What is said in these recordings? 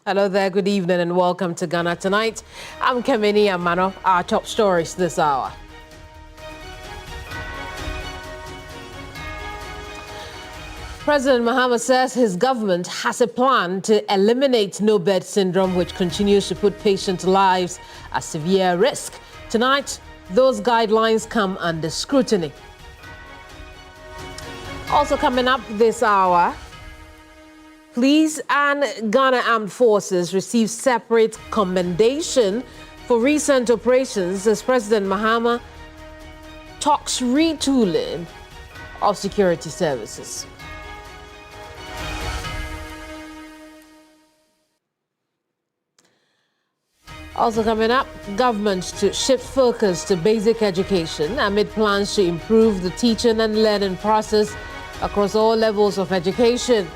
Hello there, good evening and welcome to Ghana Tonight. I'm Kamini Amano, our top stories this hour. President Mahama says his government has a plan to eliminate no-bed syndrome, which continues to put patients' lives at severe risk. Tonight, those guidelines come under scrutiny. Also coming up this hour, Police and Ghana Armed Forces received separate commendation for recent operations as President Mahama talks retooling of security services. Also coming up, government to shift focus to basic education amid plans to improve the teaching and learning process across all levels of education.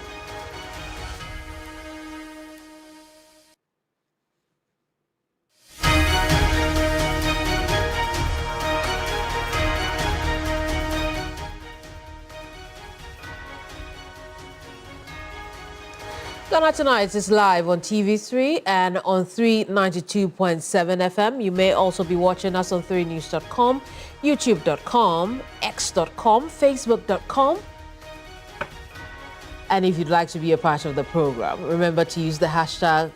Ghana Tonight is live on TV3 and on 392.7 FM. You may also be watching us on 3news.com, youtube.com, x.com, facebook.com. And if you'd like to be a part of the program, remember to use the hashtag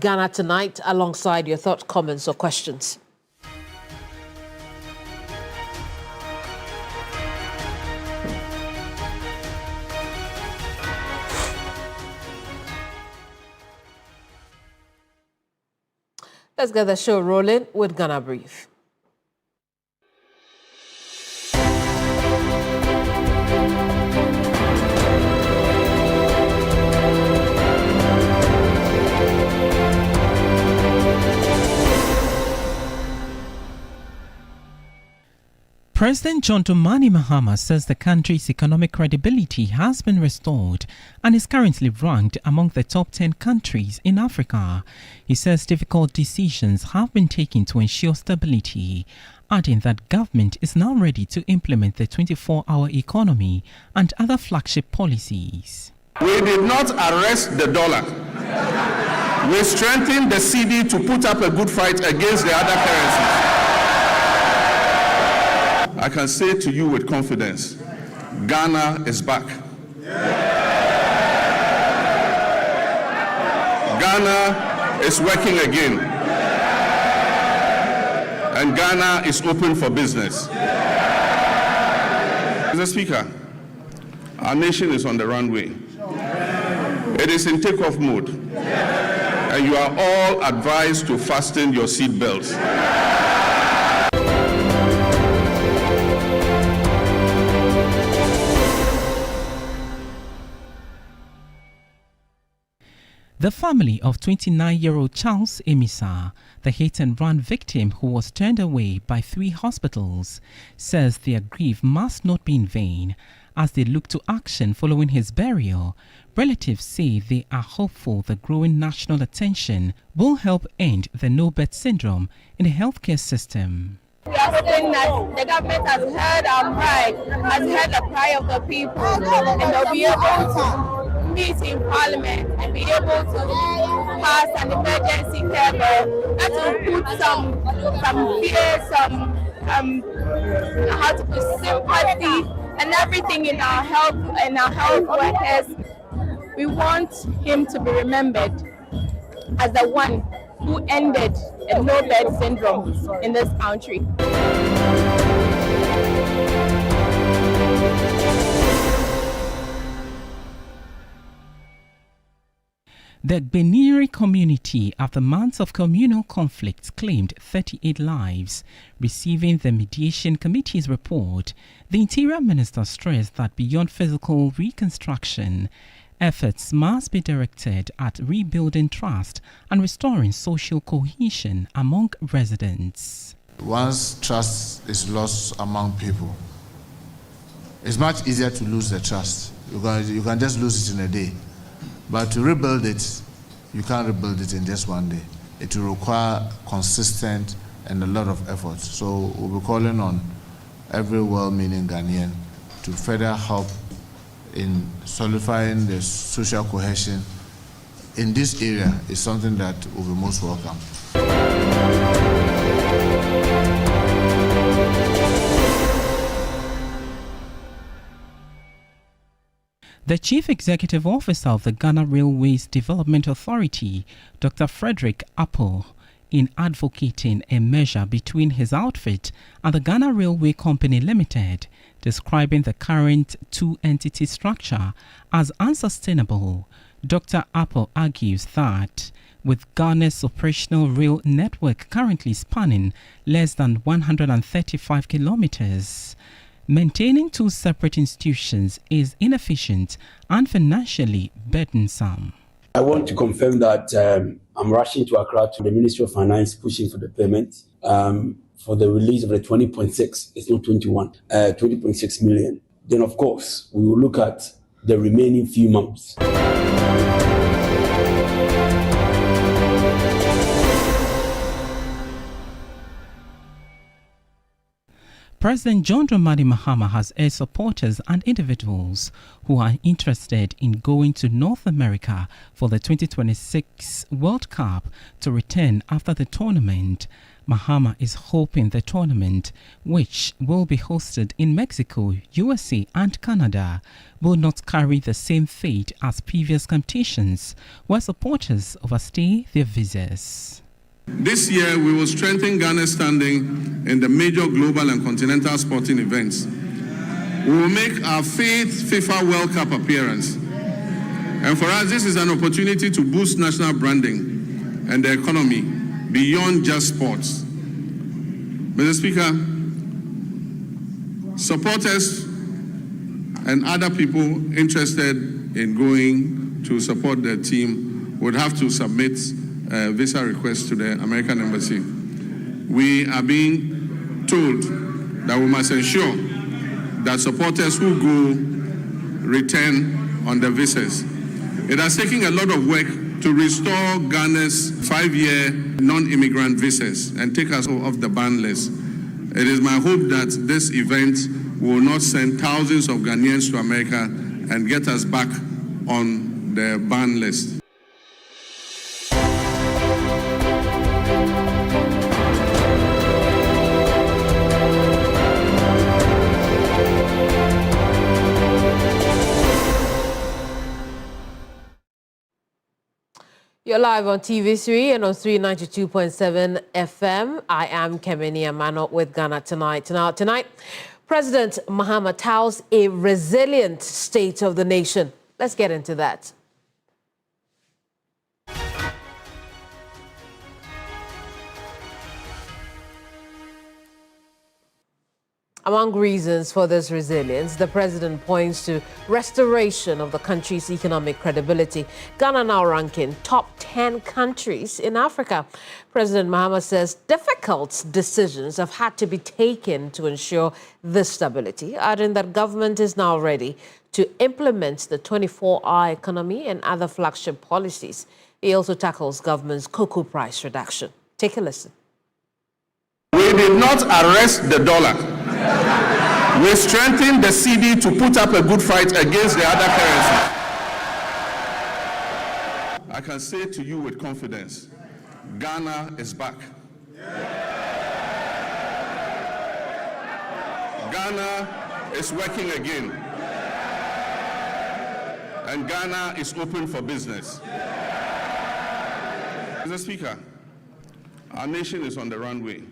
Ghana Tonight alongside your thoughts, comments, or questions. Let's get the show rolling with Ghana Brief. President John Dramani Mahama says the country's economic credibility has been restored and is currently ranked among the top 10 countries in Africa. He says difficult decisions have been taken to ensure stability, adding that government is now ready to implement the 24-hour economy and other flagship policies. We did not arrest the dollar. We strengthened the cedi to put up a good fight against the other currencies. I can say to you with confidence, Ghana is back. Ghana is working again. And Ghana is open for business. Mr. Speaker, our nation is on the runway. It is in takeoff mode. And you are all advised to fasten your seat belts. The family of 29-year-old Charles Emisa, the hit-and-run victim who was turned away by 3 hospitals, says their grief must not be in vain as they look to action following his burial. Relatives say they are hopeful the growing national attention will help end the no-bed syndrome in the healthcare system. We are hoping that the government has heard our cry, has heard the cry of the people, and they'll be able to meet in Parliament and be able to pass an emergency care bill that will put some fear, how to put sympathy and everything in our health workers. We want him to be remembered as the one who ended a no-bed syndrome in this country. The Gbeniri community, after months of communal conflicts, claimed 38 lives. Receiving the Mediation Committee's report, the Interior Minister stressed that beyond physical reconstruction, efforts must be directed at rebuilding trust and restoring social cohesion among residents. Once trust is lost among people, it's much easier to lose the trust. You can just lose it in a day. But to rebuild it, you can't rebuild it in just one day. It will require consistent and a lot of effort. So we'll be calling on every well-meaning Ghanaian to further help in solidifying the social cohesion in this area is something that will be most welcome. The Chief Executive Officer of the Ghana Railways Development Authority, Dr. Frederick Apple, in advocating a measure between his outfit and the Ghana Railway Company Limited, describing the current two-entity structure as unsustainable. Dr. Apple argues that with Ghana's operational rail network currently spanning less than 135 kilometers, maintaining two separate institutions is inefficient and financially burdensome. I want to confirm that I'm rushing to Accra to the Ministry of Finance, pushing for the payment for the release of the 20.6. It's not 21, 20.6 million. Then, of course, we will look at the remaining few months. President John Dramani Mahama has urged supporters and individuals who are interested in going to North America for the 2026 World Cup to return after the tournament. Mahama is hoping the tournament, which will be hosted in Mexico, USA and Canada, will not carry the same fate as previous competitions where supporters overstay their visas. This year, we will strengthen Ghana's standing in the major global and continental sporting events. We will make our 5th FIFA World Cup appearance. And for us, this is an opportunity to boost national branding and the economy beyond just sports. Mr. Speaker, supporters and other people interested in going to support their team would have to submit visa request to the American Embassy. We are being told that we must ensure that supporters who go return on the visas. It has taken a lot of work to restore Ghana's 5-year non-immigrant visas and take us off the ban list. It is my hope that this event will not send thousands of Ghanaians to America and get us back on the ban list. You're live on TV3 and on 392.7 FM. I am Kemini Amano with Ghana Tonight. Now, tonight, President Mahama touts a resilient state of the nation. Let's get into that. Among reasons for this resilience, the president points to restoration of the country's economic credibility. Ghana now ranking top 10 countries in Africa. President Mahama says difficult decisions have had to be taken to ensure this stability, adding that government is now ready to implement the 24-hour economy and other flagship policies. He also tackles government's cocoa price reduction. Take a listen. We did not arrest the dollar. We strengthened the cedi to put up a good fight against the other currencies. I can say to you with confidence, Ghana is back. Ghana is working again. And Ghana is open for business. Mr. Speaker, our nation is on the runway.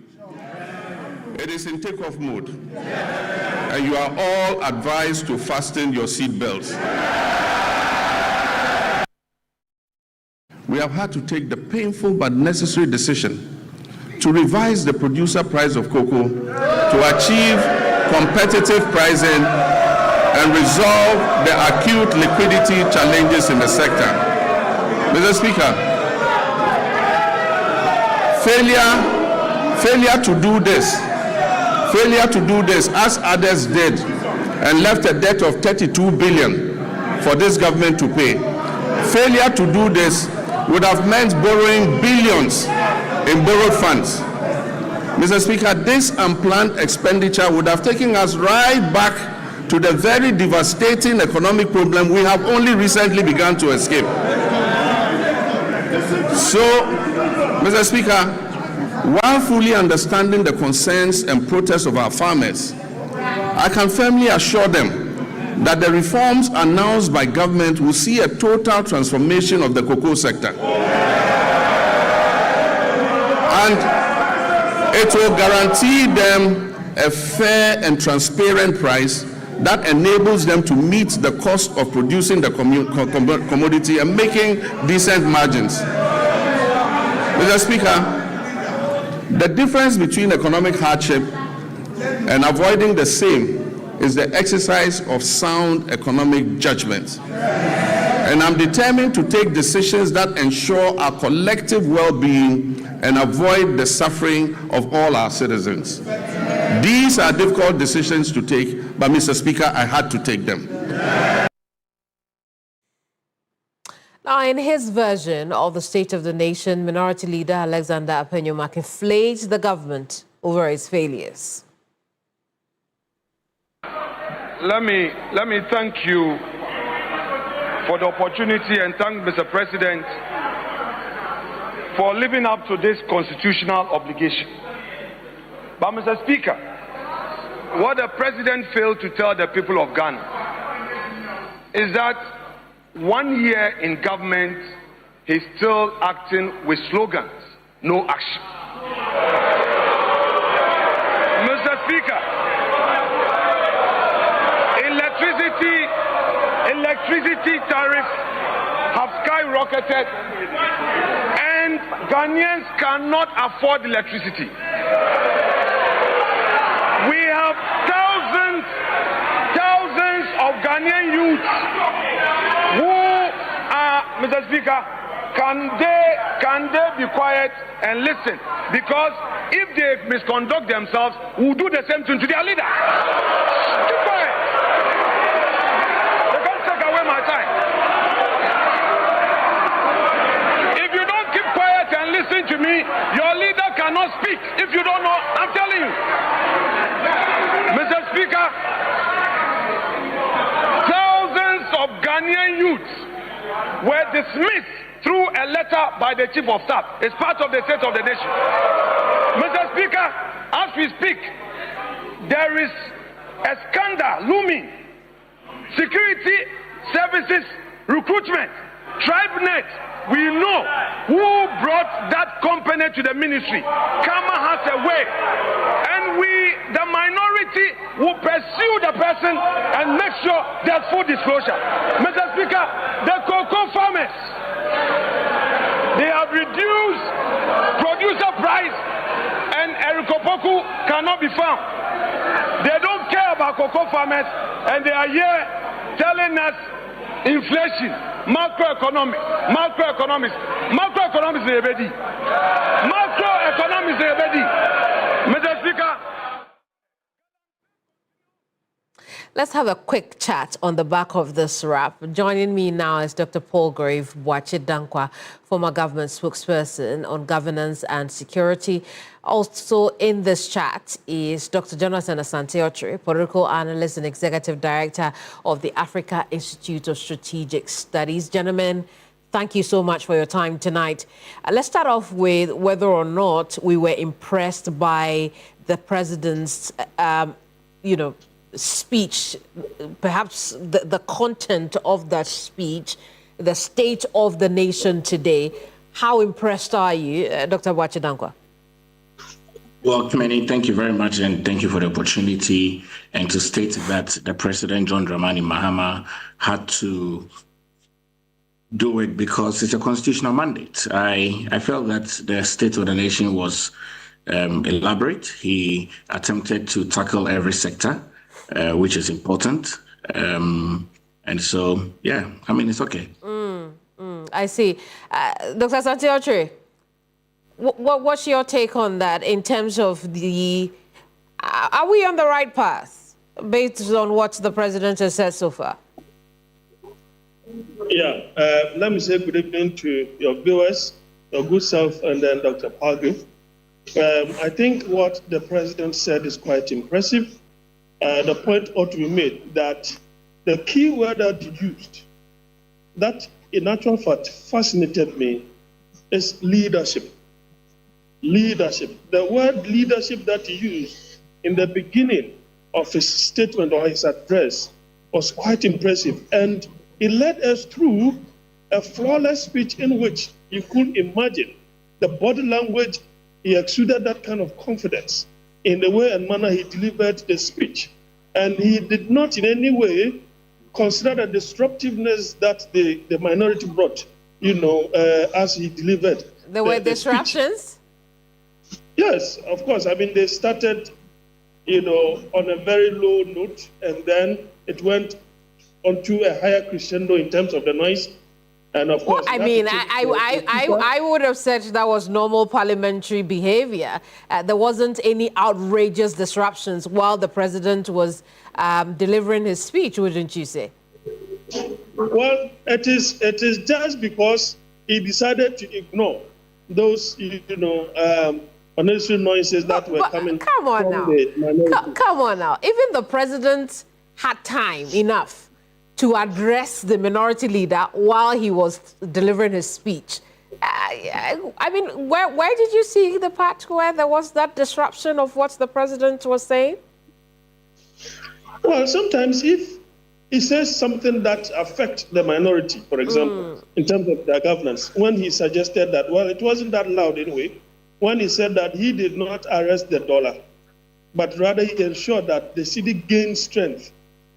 It is in takeoff mode. And you are all advised to fasten your seat belts. We have had to take the painful but necessary decision to revise the producer price of cocoa to achieve competitive pricing and resolve the acute liquidity challenges in the sector. Mr. Speaker, failure to do this as others did and left a debt of 32 billion for this government to pay. Failure to do this would have meant borrowing billions in borrowed funds. Mr. Speaker, this unplanned expenditure would have taken us right back to the very devastating economic problem we have only recently begun to escape. So, Mr. Speaker, while fully understanding the concerns and protests of our farmers, I can firmly assure them that the reforms announced by government will see a total transformation of the cocoa sector. And it will guarantee them a fair and transparent price that enables them to meet the cost of producing the commodity and making decent margins. Mr. Speaker, the difference between economic hardship and avoiding the same is the exercise of sound economic judgment. And I'm determined to take decisions that ensure our collective well-being and avoid the suffering of all our citizens. These are difficult decisions to take, but Mr. Speaker, I had to take them. Now, in his version of the State of the Nation, Minority Leader Alexander Apenyo-Makin flagged the government over its failures. Let me thank you for the opportunity and thank Mr. President for living up to this constitutional obligation. But Mr. Speaker, what the President failed to tell the people of Ghana is that 1 year in government, he's still acting with slogans, no action. Mr. Speaker, electricity tariffs have skyrocketed and Ghanaians cannot afford electricity. We have thousands of Ghanaian youths who are, Mr. Speaker, can they be quiet and listen? Because if they misconduct themselves, we'll do the same thing to their leader. Keep quiet. They can't take away my time. If you don't keep quiet and listen to me, your leader cannot speak. If you don't know, I'm telling you. Mr. Speaker, thousands of Ghanaian youths were dismissed through a letter by the Chief of Staff. It's part of the State of the Nation. Mr. Speaker, as we speak, there is a scandal looming. Security Services Recruitment, TribeNet, we know who brought that company to the ministry. Kama has a way. And we, the minority, will pursue the person and make sure there's full disclosure. Mr. Speaker, the cocoa farmers, they have reduced producer price and Erikopoku cannot be found. They don't care about cocoa farmers and they are here telling us inflation, macroeconomics is ready. Macroeconomics is ready. Mr. Speaker. Let's have a quick chat on the back of this wrap. Joining me now is Dr. Paulgrave Boakye Dankwa, former government spokesperson on governance and security. Also in this chat is Dr. Jonathan Asante-Okyere, political analyst and executive director of the Africa Institute of Strategic Studies. Gentlemen, thank you so much for your time tonight. Let's start off with whether or not we were impressed by the president's, speech, perhaps the content of that speech, the state of the nation today. How impressed are you, Dr. Boakye Dankwa? Well, Kimani, thank you very much, and thank you for the opportunity. And to state that the President, John Dramani Mahama, had to do it because it's a constitutional mandate. I felt that the State of the Nation was elaborate. He attempted to tackle every sector, which is important. And so, yeah, I mean, it's okay. I see. Dr. Asante-Okyere, what's your take on that in terms of are we on the right path based on what the president has said so far? Yeah, let me say good evening to your viewers, your good self, and then Dr. Paulgrave. I think what the president said is quite impressive. The point ought to be made that the key word that he used, that in actual fact fascinated me, is leadership. Leadership. The word leadership that he used in the beginning of his statement or his address was quite impressive. And it led us through a flawless speech in which you could imagine the body language. He exuded that kind of confidence in the way and manner he delivered the speech. And he did not in any way consider the disruptiveness that the minority brought, as he delivered. There were disruptions? Yes, of course. I mean, they started, on a very low note, and then it went onto a higher crescendo in terms of the noise. And of course, I would have said that was normal parliamentary behavior. There wasn't any outrageous disruptions while the president was delivering his speech, wouldn't you say? Well, it is just because he decided to ignore those, unnecessary noises that were coming from the minority. Come on now. Even the president had time enough to address the minority leader while he was delivering his speech. I mean, where did you see the part where there was that disruption of what the president was saying? Well, sometimes if he says something that affects the minority, for example, in terms of their governance, when he suggested that, well, it wasn't that loud anyway, when he said that he did not arrest the dollar, but rather he ensured that the cedi gained strength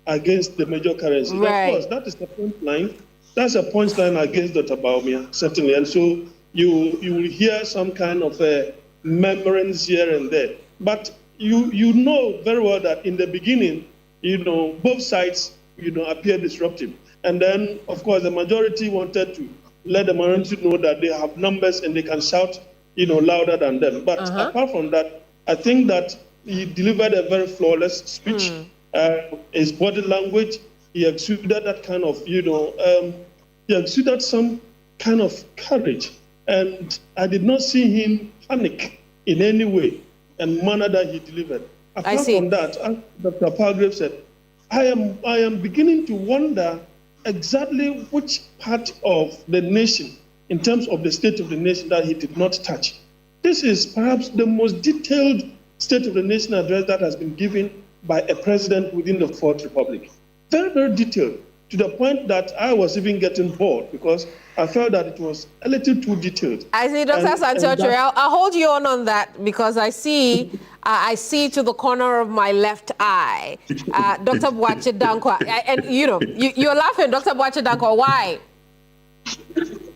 against the major currency. Right. Of course, that is the point line. That's a point line against Dr. Bawumia, certainly. And so you will hear some kind of murmurings here and there. But you know very well that in the beginning, both sides, appear disruptive. And then, of course, the majority wanted to let the minority know that they have numbers and they can shout, louder than them. But apart from that, I think that he delivered a very flawless speech. His body language, he exuded that kind of, he exuded some kind of courage. And I did not see him panic in any way and manner that he delivered. Apart from that, as Dr. Palgrave said, I am beginning to wonder exactly which part of the nation, in terms of the state of the nation, that he did not touch. This is perhaps the most detailed State of the Nation address that has been given by a president within the Fourth Republic. Very, very detailed, to the point that I was even getting bored because I felt that it was a little too detailed. I see, Dr. Santocho, I'll hold you on that because I see to the corner of my left eye, Dr. Boakye Danquah, and you're laughing, Dr. Boakye Danquah, why?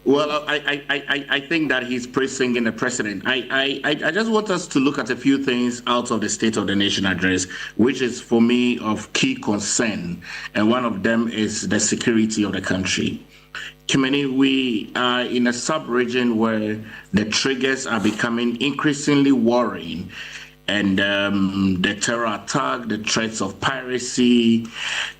Well, I think that he's praising the president. I just want us to look at a few things out of the State of the Nation address, which is for me of key concern. And one of them is the security of the country. Kimani, we are in a sub-region where the triggers are becoming increasingly worrying. And the terror attack, the threats of piracy,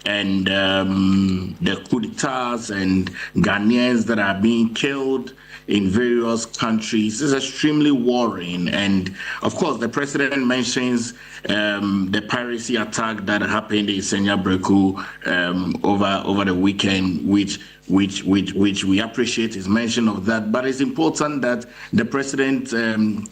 and the coup d'etats and Ghanaians that are being killed in various countries is extremely worrying. And of course, the president mentions the piracy attack that happened in Senya Breku over the weekend, which we appreciate his mention of that. But it's important that the president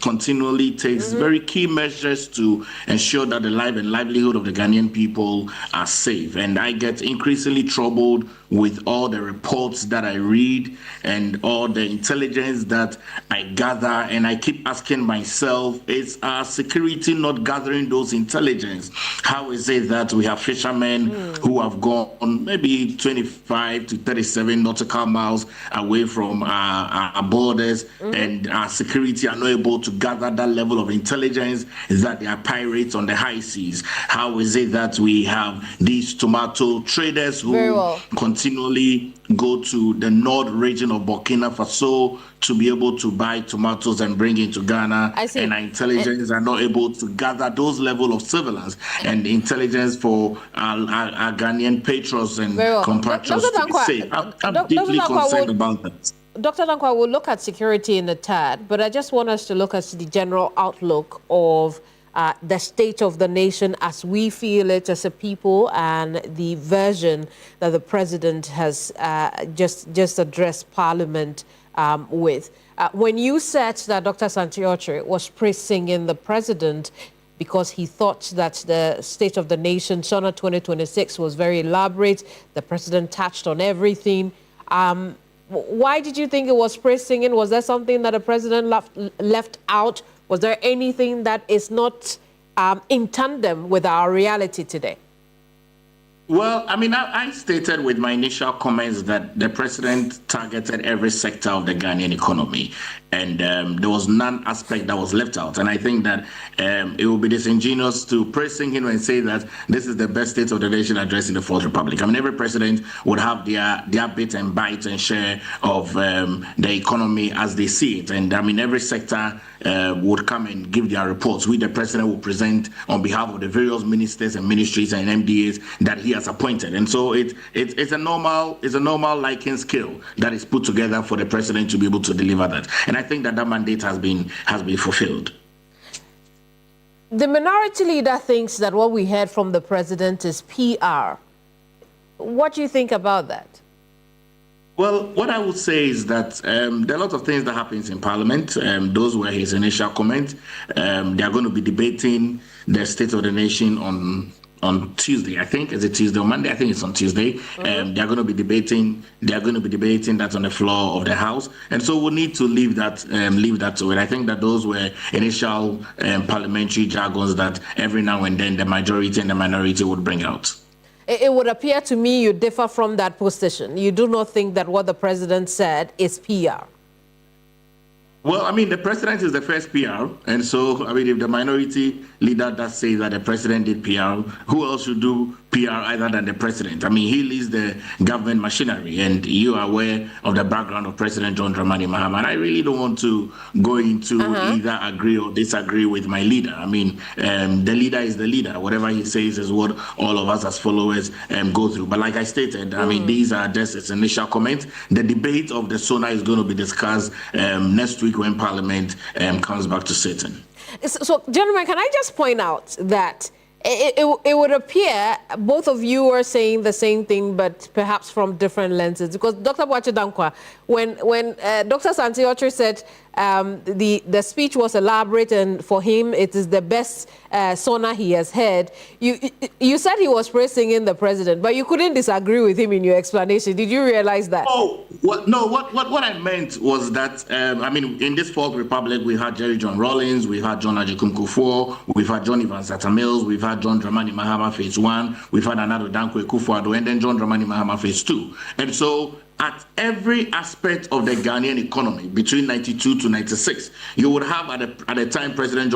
continually takes very key measures to ensure that the life and livelihood of the Ghanaian people are safe. And I get increasingly troubled with all the reports that I read and all the intelligence that I gather. And I keep asking myself, is our security not gathering those intelligence? How is it that we have fishermen who have gone maybe 25 to 37 nautical miles away from our borders, and our security are not able to gather that level of intelligence that there are pirates on the high seas? How is it that we have these tomato traders who continually go to the north region of Burkina Faso to be able to buy tomatoes and bring into Ghana, and our intelligence are not able to gather those level of surveillance and intelligence for our Ghanaian patrons and compatriots to be safe? I'm deeply concerned about that. Dr. Danquah, we'll look at security in a tad, but I just want us to look at the general outlook of the state of the nation as we feel it as a people and the version that the president has just addressed Parliament with. When you said that Dr. Santi-Okyere was praising the president because he thought that the State of the Nation, SONA 2026, was very elaborate, the president touched on everything. Why did you think it was praising? Was there something that the president left out? Was there anything that is not in tandem with our reality today? Well, I mean, I stated with my initial comments that the president targeted every sector of the Ghanaian economy, and there was none aspect that was left out. And I think that it would be disingenuous to praising him and say that this is the best State of the Nation address in the Fourth Republic. I mean, every president would have their bit and bite and share of the economy as they see it. And I mean, every sector would come and give their reports, which the president will present on behalf of the various ministers and ministries and MDAs that he has appointed. And so it's a normal liking skill that is put together for the president to be able to deliver that. And I think that mandate has been fulfilled. The minority leader thinks that what we heard from the president is PR. What do you think about that? Well, what I would say is that there are a lot of things that happens in Parliament. Those were his initial comments. They are going to be debating the State of the Nation on Tuesday. I think is it Tuesday or Monday? I think it's on Tuesday. Mm-hmm. They are going to be debating. They are going to be debating that on the floor of the House, and so we need to leave that to it. I think that those were initial parliamentary jargons that every now and then the majority and the minority would bring out. It would appear to me you differ from that position. You do not think that what the president said is PR. Well, I mean, the president is the first PR. And so, I mean, if the minority leader does say that the president did PR, who else should do PR other than the president? I mean, he leads the government machinery, and you are aware of the background of President John Dramani Mahama. And I really don't want to go into either agree or disagree with my leader. I mean, the leader is the leader. Whatever he says is what all of us as followers go through. But like I stated, I mean, these are just his initial comments. The debate of the SONA is going to be discussed next week when Parliament comes back to sitting. So, gentlemen, can I just point out that it would appear both of you are saying the same thing, but perhaps from different lenses. Because Dr. Boakye Danquah, when Dr. Santi-Okyere said the speech was elaborate and for him it is the best SONA he has heard, you said he was praising the president, but you couldn't disagree with him in your explanation. Did you realize that? Oh, what I meant was that, I mean, in this Fourth Republic, we had Jerry John Rawlings, we had John Agyekum Kufuor, we've had John Evans Atta Mills, we've had John Dramani Mahama Phase 1, we've had Nana Addo Dankwa Akufo-Addo, and then John Dramani Mahama Phase 2. And so at every aspect of the Ghanaian economy between 92 to 96, you would have at the time President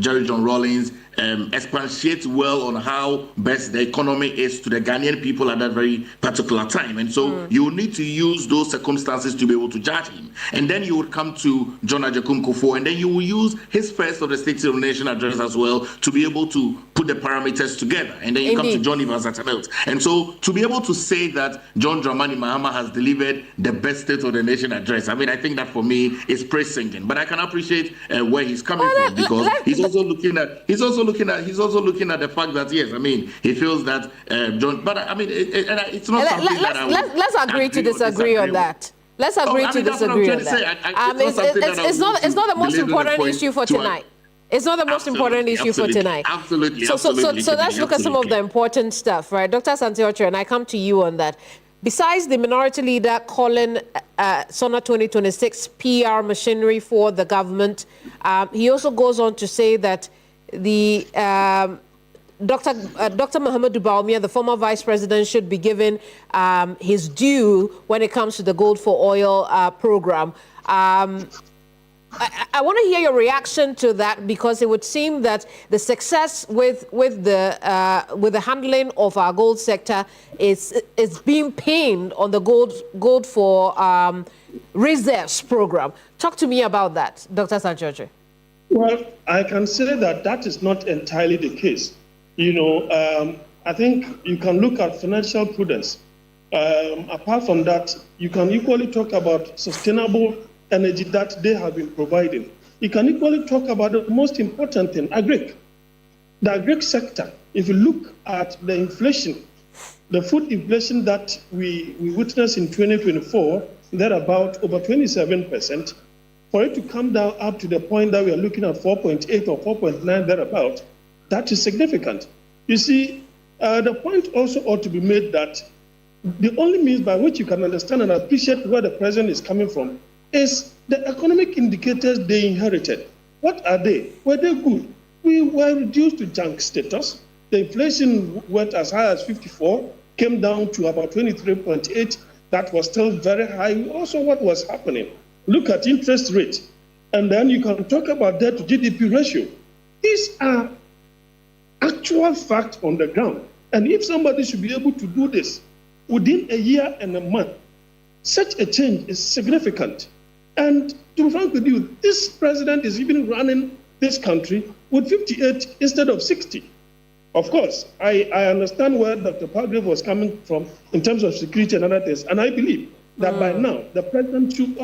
Jerry John Rawlings expatiate well on how best the economy is to the Ghanaian people at that very particular time. And so you need to use those circumstances to be able to judge him. And then you would come to John Agyekum Kufuor, and then you will use his first of the State of the Nation address as well to be able to put the parameters together. And then you come to John Evans Atta Mills. And so to be able to say that John Dramani Mahama has delivered the best State of the Nation address, I mean, I think that for me is praise singing. But I can appreciate where he's coming from, because he's also looking at the fact that, yes, I mean, he feels that John, but I mean, it's not something that I would let's agree to disagree on that. Let's agree to disagree on that. It's not the most important issue for tonight. It's not the most important issue for tonight. Absolutely. So let's look at some of the important stuff, right? Dr. Santi-Okyere, and I come to you on that. Besides the minority leader calling SONA 2026 PR machinery for the government, he also goes on to say that the Dr. Mahamudu Bawumia, the former vice president, should be given his due when it comes to the Gold for Oil program. I want to hear your reaction to that, because it would seem that the success with the handling of our gold sector is being pinned on the gold for reserves program. Talk to me about that, Dr. Santi-Okyere. Well, I can say that is not entirely the case. You know, I think you can look at financial prudence. Apart from that, you can equally talk about sustainable energy that they have been providing. you can equally talk about the most important thing, agric. The agric sector, if you look at the inflation, the food inflation that we witnessed in 2024, that about over 27%, for it to come down up to the point that we are looking at 4.8 or 4.9 thereabout, that is significant. You see, the point also ought to be made that the only means by which you can understand and appreciate where the president is coming from is the economic indicators they inherited. What are they? Were they good? We were reduced to junk status. The inflation went as high as 54, came down to about 23.8. That was still very high. Also, what was happening? Look at interest rate. And then you can talk about debt to GDP ratio. These are actual facts on the ground. And if somebody should be able to do this within a year and a month, such a change is significant. And to be frank with you, this president is even running this country with 58 instead of 60. Of course, I understand where Dr. Palgrave was coming from in terms of security and other things, and I believe that by now the president should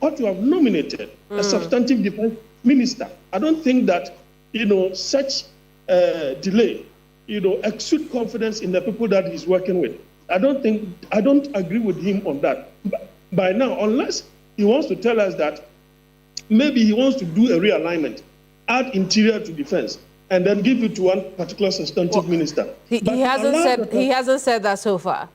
ought to have nominated a substantive defense minister. I don't think that such delay exude confidence in the people that he's working with. I don't agree with him on that. By now, unless he wants to tell us that maybe he wants to do a realignment, add interior to defense, and then give it to one particular substantive minister. He hasn't said that so far.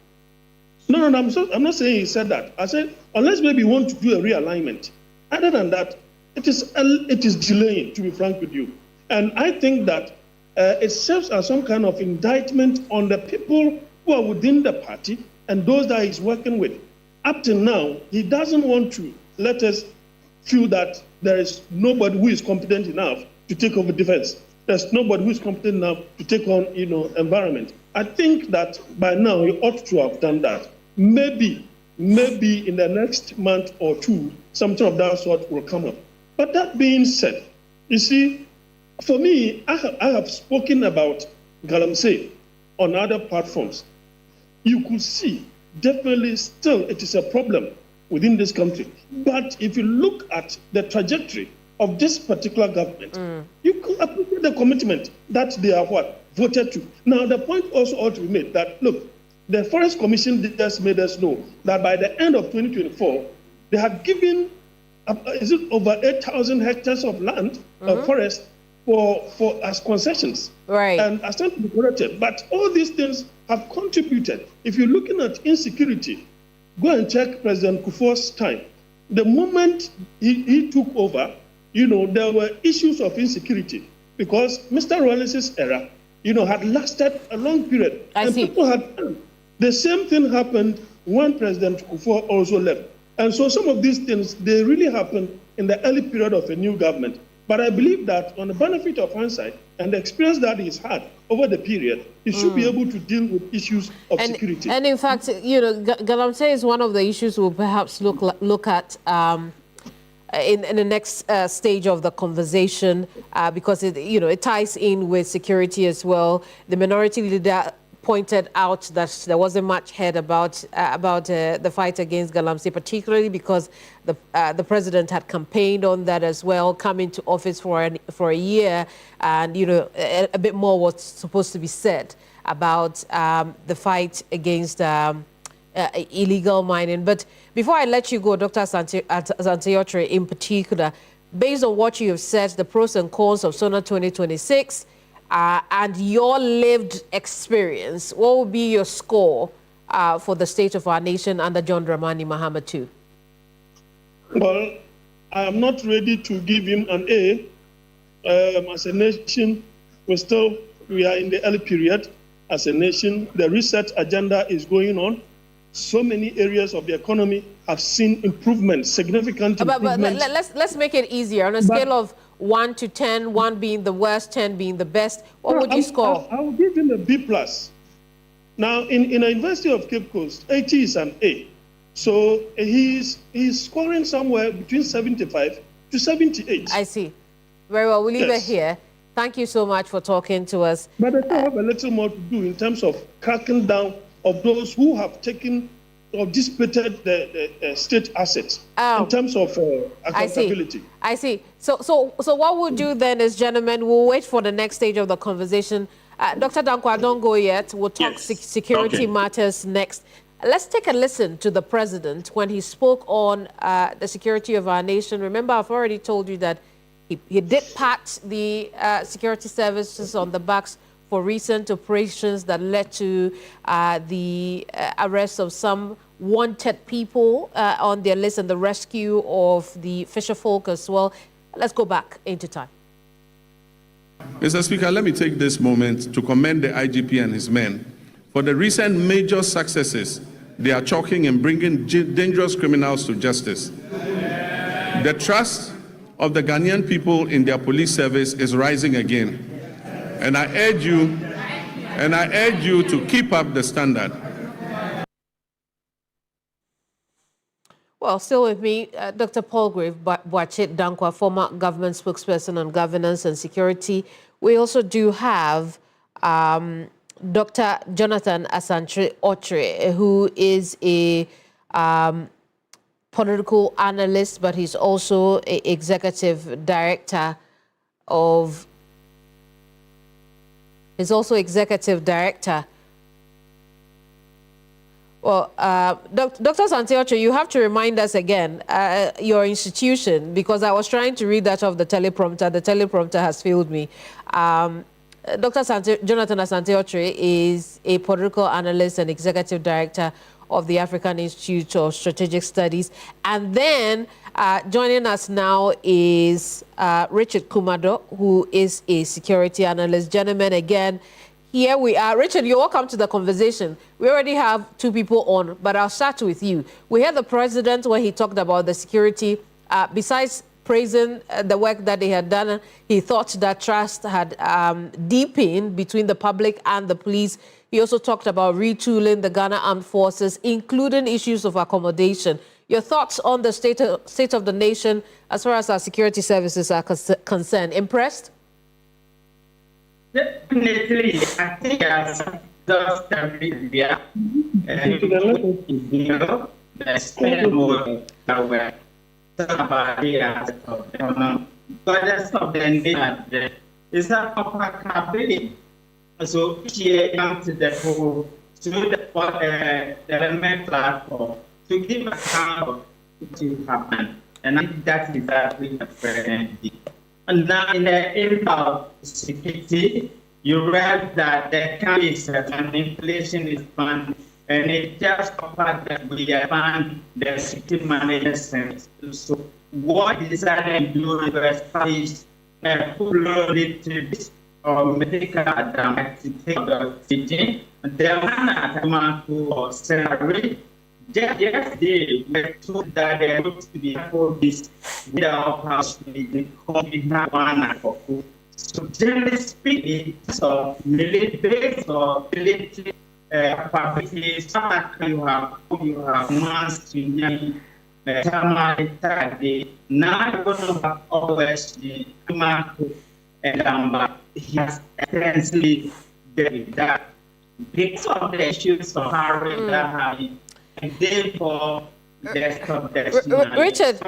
No, I'm not saying he said that. I said unless maybe he wants to do a realignment. Other than that, it is delaying, to be frank with you. And I think that it serves as some kind of indictment on the people who are within the party and those that he's working with. Up to now, he doesn't want to let us feel that there is nobody who is competent enough to take over defense. There's nobody who is competent enough to take on, environment. I think that by now he ought to have done that. Maybe in the next month or two, something of that sort will come up. But that being said, you see, for me, I have spoken about Galamsey on other platforms. You could see definitely still it is a problem within this country. But if you look at the trajectory of this particular government, you can appreciate the commitment that they have voted to. Now, the point also ought to be made that, look, the Forest Commission just made us know that by the end of 2024, they had given, over 8,000 hectares of land, of forest, for as concessions. Right. And I stand to be corrected. But all these things have contributed. If you're looking at insecurity, go and check President Kufuor's time. The moment he took over, there were issues of insecurity because Mr. Rawlings' era, had lasted a long period. People had done. The same thing happened when President Kufuor also left. And so some of these things, they really happened in the early period of a new government. But I believe that on the benefit of hindsight and the experience that he's had over the period, he should be able to deal with issues of security. And in fact, Galamsey is one of the issues we'll perhaps look at in the next stage of the conversation because it ties in with security as well. The minority leader pointed out that there wasn't much heard about the fight against Galamsey, particularly because the president had campaigned on that as well, come into office for a year, and a bit more was supposed to be said about the fight against illegal mining. But before I let you go, Dr. Asante Okyere in particular, based on what you have said, the pros and cons of SONA 2026, and your lived experience, what would be your score for the state of our nation under John Dramani Mahama II? Well, I am not ready to give him an A. As a nation, we are in the early period. As a nation, the research agenda is going on. So many areas of the economy have seen improvements, significant improvements. But let's make it easier. On a scale of 1 to 10, 1 being the worst, 10 being the best, what would you score? I will give him a B+. Now, in the University of Cape Coast, 80 is an A. So he's scoring somewhere between 75 to 78. I see. Very well. We'll leave it here. Thank you so much for talking to us. But I still have a little more to do in terms of cracking down of those who have taken dissipated the state assets in terms of accountability. I see. So what we'll do then is, gentlemen, we'll wait for the next stage of the conversation. Dr. Dankwa, don't go yet. We'll talk security matters next. Let's take a listen to the president when he spoke on the security of our nation. Remember, I've already told you that he did pat the security services on the backs for recent operations that led to the arrest of some wanted people on their list and the rescue of the fisher folk as well. Let's go back into time. Mr. Speaker, let me take this moment to commend the IGP and his men for the recent major successes they are chalking in bringing dangerous criminals to justice. The trust of the Ghanaian people in their police service is rising again. And I urge you to keep up the standard. Well, still with me, Dr. Palgrave Boakye Dankwa, former government spokesperson on governance and security. We also do have Dr. Jonathan Asante Okyere, who is a political analyst, but he's also an executive director of. He's also executive director. Well, Dr. Asante Okyere, you have to remind us again your institution, because I was trying to read that off the teleprompter. The teleprompter has failed me. Dr. Jonathan Asante Okyere is a political analyst and executive director of the African Institute of Strategic Studies. And then joining us now is Richard Kumado, who is a security analyst. Gentlemen, again, here we are. Richard, you're welcome to the conversation. We already have two people on, but I'll start with you. We heard the president when he talked about the security. Besides praising the work that they had done, he thought that trust had deepened between the public and the police. He also talked about retooling the Ghana Armed Forces, including issues of accommodation. Your thoughts on the state of the nation as far as our security services are concerned? Impressed? Definitely. I think as just media, spend more aware about the aspect of them. But that's not the need. It's a accountability. So here comes to the whole to the element platform to give account of what will happen. And I think that's exactly the president did. And now in the area of security, you read that there can be certain inflation is fund, and it just fact that we find the security managers. So what decided to do is establish a full loaded to this or medical to take the teaching. The one at amount to salary. Just they were told that they were to be for this without house the one. So generally speaking, so military or military capacity, you have mass to now have always the and he has extensively did that because of the issues of hiring that having. And therefore, Richard,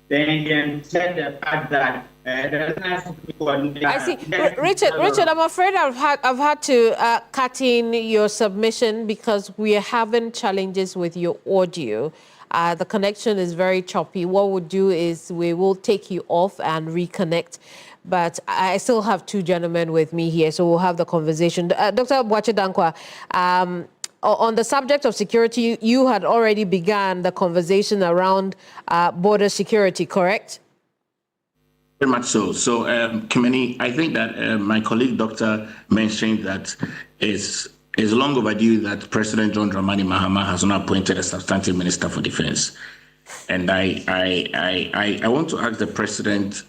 then said the fact that I see. Richard, I'm afraid I've had to cut in your submission because we are having challenges with your audio. The connection is very choppy. What we'll do is we will take you off and reconnect. But I still have two gentlemen with me here, so we'll have the conversation. Dr. Boakye Dankwa, on the subject of security, you had already begun the conversation around border security, correct? Very much so. So, Kimani, I think that my colleague doctor mentioned that it's long overdue that President John Dramani Mahama has not appointed a substantive minister for defense. And I want to ask the president,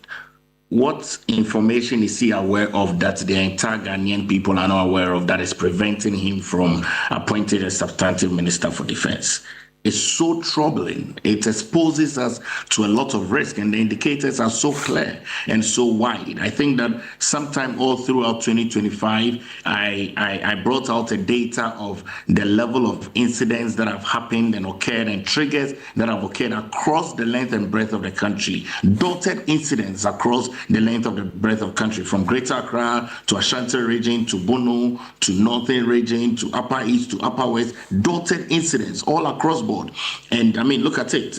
what information is he aware of that the entire Ghanaian people are not aware of that is preventing him from appointing a substantive minister for defense? is so troubling. It exposes us to a lot of risk, and the indicators are so clear and so wide. I think that sometime all throughout 2025, I brought out a data of the level of incidents that have happened and occurred and triggers that have occurred across the length and breadth of the country. Dotted incidents across the length of the breadth of the country, from Greater Accra to Ashanti region to Bono to Northern region to Upper East to Upper West. Dotted incidents all across board. And I mean, look at it.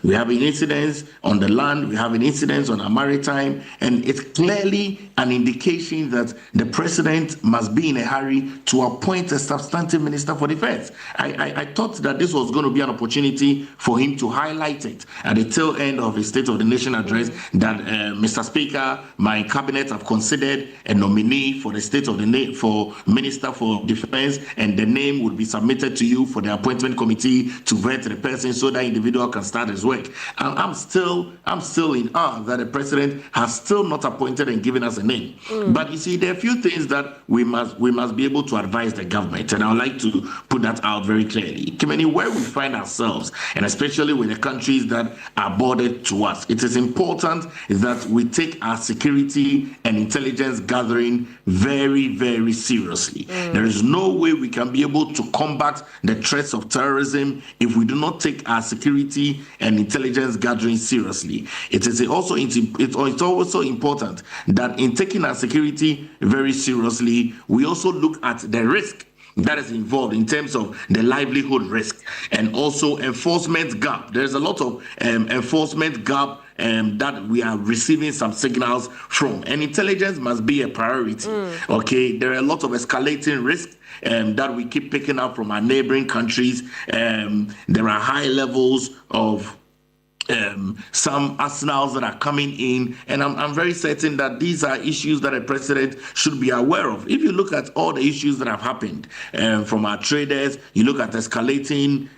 We have an incidents on the land, we have an incidents on our maritime, and it's clearly an indication that the president must be in a hurry to appoint a substantive minister for defense. I thought that this was going to be an opportunity for him to highlight it at the tail end of his State of the Nation address, that Mr. Speaker, my cabinet have considered a nominee for the State of the for Minister for Defense, and the name would be submitted to you for the appointment committee to vet the person so that individual can start his work. And I'm still in awe that the president has still not appointed and given us a name. But you see, there are a few things that we must be able to advise the government, and I would like to put that out very clearly. Kimani, where we find ourselves, and especially with the countries that are bordered to us, it is important that we take our security and intelligence gathering very, very seriously. There is no way we can be able to combat the threats of terrorism if we do not take our security and intelligence gathering seriously. It's also important that in taking our security very seriously, we also look at the risk that is involved in terms of the livelihood risk and also enforcement gap. There's a lot of enforcement gap that we are receiving some signals from, and intelligence must be a priority. Okay, there are a lot of escalating risks that we keep picking up from our neighboring countries. There are high levels of some arsenals that are coming in, and I'm very certain that these are issues that a president should be aware of. If you look at all the issues that have happened from our traders, you look at escalating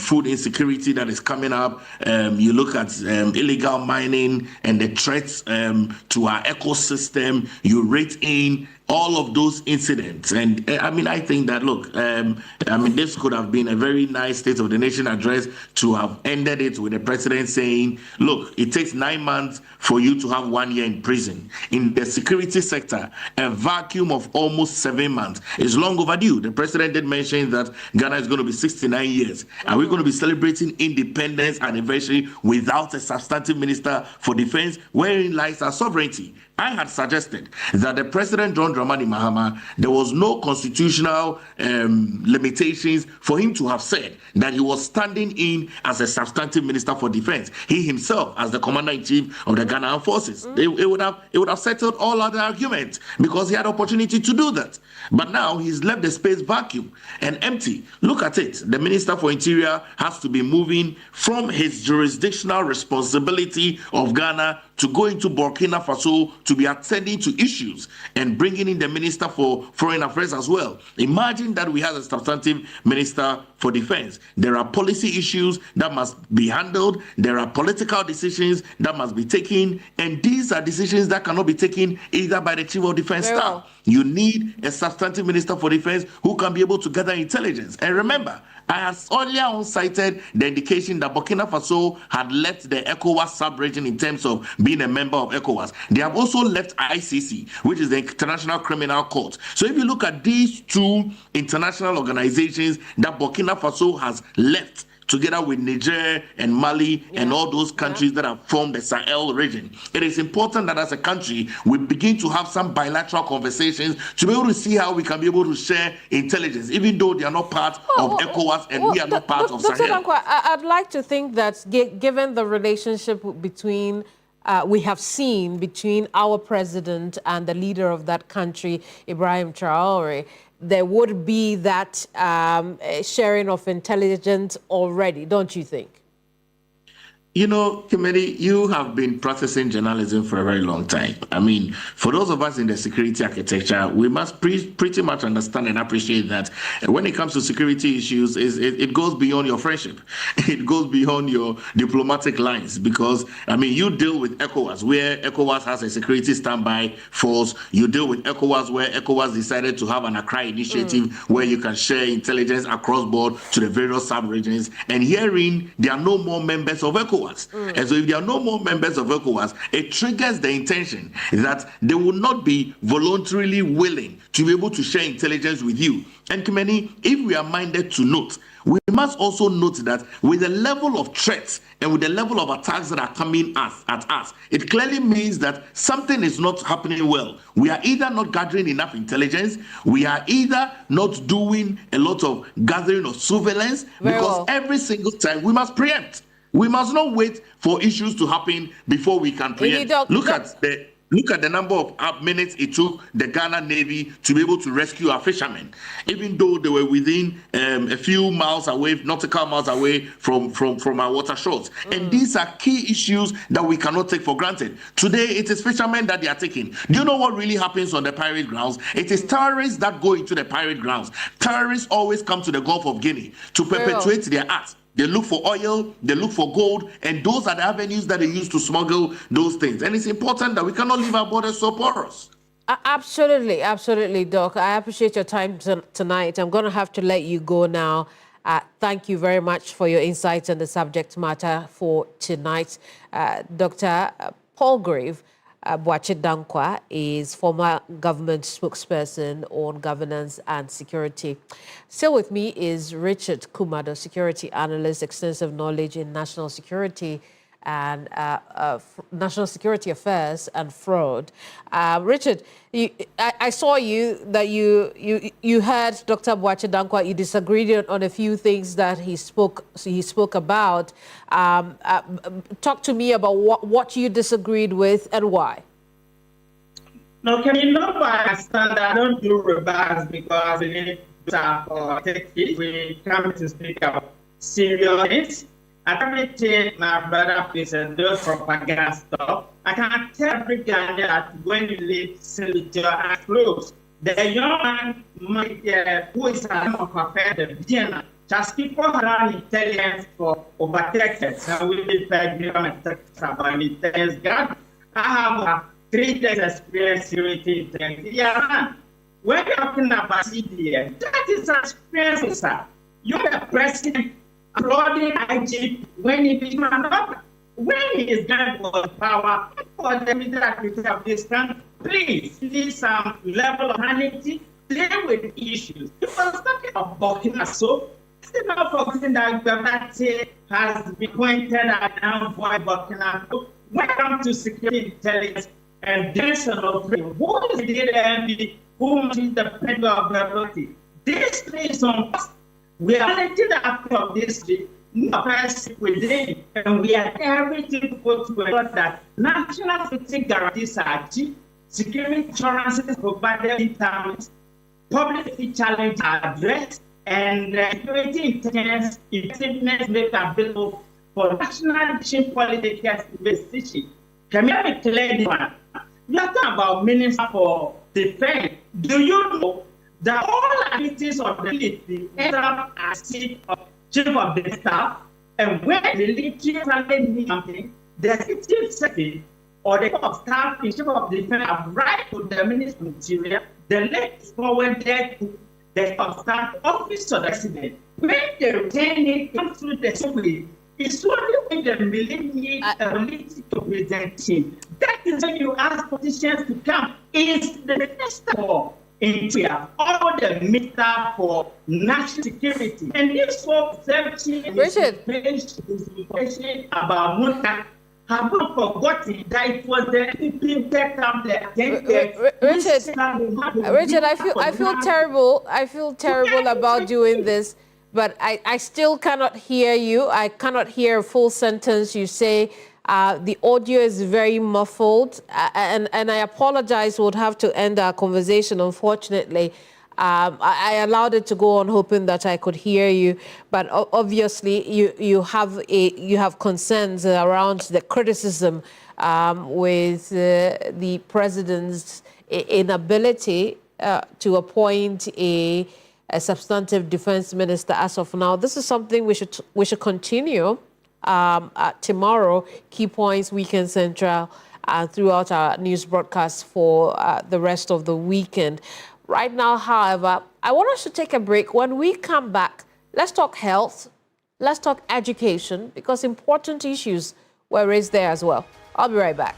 food insecurity that is coming up, you look at illegal mining and the threats to our ecosystem, you rate in all of those incidents. And I mean, I think that, look, this could have been a very nice State of the Nation address to have ended it with the president saying, look, it takes 9 months for you to have 1 year in prison. In the security sector, a vacuum of almost 7 months is long overdue. The president did mention that Ghana is going to be 69 years. Are we going to be celebrating independence anniversary without a substantive minister for defense? Wherein lies our sovereignty? I had suggested that the President John Dramani Mahama, there was no constitutional limitations for him to have said that he was standing in as a substantive minister for defense. He himself, as the commander-in-chief of the Ghana Armed Forces, it would have settled all other arguments because he had opportunity to do that. But now he's left the space vacuum and empty. Look at it. The Minister for Interior has to be moving from his jurisdictional responsibility of Ghana to go into Burkina Faso to be attending to issues and bringing in the Minister for Foreign Affairs as well. Imagine that we have a substantive Minister for Defense. There are policy issues that must be handled. There are political decisions that must be taken. And these are decisions that cannot be taken either by the Chief of Defense Staff. You need a substantive Minister for Defense who can be able to gather intelligence. And remember, I had earlier on cited the indication that Burkina Faso had left the ECOWAS sub-region in terms of being a member of ECOWAS. They have also left ICC, which is the International Criminal Court. So if you look at these two international organizations that Burkina Faso has left, together with Niger and Mali and all those countries that have formed the Sahel region, it is important that as a country, we begin to have some bilateral conversations to be able to see how we can be able to share intelligence, even though they are not part of ECOWAS and we are not part of Sahel. Dr. Dankwa, I'd like to think that given the relationship between we have seen between our president and the leader of that country, Ibrahim Traore, there would be that sharing of intelligence already, don't you think? You know, Kimeli, you have been practicing journalism for a very long time. I mean, for those of us in the security architecture, we must pretty much understand and appreciate that when it comes to security issues, it goes beyond your friendship. It goes beyond your diplomatic lines because, I mean, you deal with ECOWAS, where ECOWAS has a security standby force. You deal with ECOWAS, where ECOWAS decided to have an Accra initiative where you can share intelligence across board to the various sub-regions. And herein, there are no more members of ECOWAS. And so if there are no more members of ECOWAS, it triggers the intention that they will not be voluntarily willing to be able to share intelligence with you. And Kimeni, if we are minded to note, we must also note that with the level of threats and with the level of attacks that are coming at us, it clearly means that something is not happening well. We are either not gathering enough intelligence, we are either not doing a lot of gathering of surveillance, because every single time we must preempt. We must not wait for issues to happen before we can preempt. Look at the number of minutes it took the Ghana Navy to be able to rescue our fishermen, even though they were within a few miles away, nautical miles away from our water shores. And these are key issues that we cannot take for granted. Today, it is fishermen that they are taking. Do you know what really happens on the pirate grounds? It is terrorists that go into the pirate grounds. Terrorists always come to the Gulf of Guinea to perpetuate their acts. They look for oil, they look for gold, and those are the avenues that they use to smuggle those things. And it's important that we cannot leave our borders so porous. Absolutely, absolutely, Doc. I appreciate your time tonight. I'm going to have to let you go now. Thank you very much for your insights on the subject matter for tonight. Dr. Palgrave Boakye Danquah is former government spokesperson on governance and security. Still with me is Richard Kumado, security analyst, extensive knowledge in national security and national security affairs and fraud. Richard, I saw you that you heard Dr. Boakye Danquah. You disagreed on a few things that he spoke about. Talk to me about what you disagreed with and why. No, can you know by understand that I don't do remarks because we need to take it. We come to speak about serious things. I can't take my brother please and do propaganda stuff. I can tell every Ghanaian that when you leave Senator and close, the young man who is a prepared the Vienna, just people around intelligence for overtakers, and we will about intelligence. I have 3 days experience security intelligence. Yeah, when you're talking about CDS, that is experience, sir. You're the president. Applauding IG when he became another. When his gang was power, for the military of this country, please some level of humanity, play with issues. People are talking about Burkina Faso. It's not forgetting that Gabate has been pointed at now for Burkina Faso. When it comes to security intelligence and national freedom, who is the enemy? Who is the defender of liberty? This is on us. We are elected after this within, and we are everything to go to ensure that national security guarantees are achieved, security insurances provided in terms, public challenges are addressed, and security intelligence effectiveness made available for national decision policymakers to be decision. Can you be clear this one? We are talking about Minister for Defense. Do you know that all activities of the military end up as chief of the staff, and when the military needs something, the executive secretary or the chief of staff in chief of defense have right to the ministry material, the left forward there to the chief of staff office of the president. When the returning comes through the assembly, it's only when the military needs ability to present him. That is when you ask politicians to come. Is the minister for India, all the minister for national security, and this folks information about Muta have not forgotten that it was the people that come there. Richard, I feel terrible. I feel terrible about doing this, but I still cannot hear you. I cannot hear a full sentence. You say the audio is very muffled, and I apologize. We'll have to end our conversation, unfortunately. I allowed it to go on hoping that I could hear you, but obviously you have concerns around the criticism with the president's inability to appoint a substantive defense minister as of now. This is something we should continue tomorrow. Key Points Weekend Central throughout our news broadcast for the rest of the weekend. Right now, however, I want us to take a break. When we come back, let's talk health, let's talk education, because important issues were raised there as well. I'll be right back.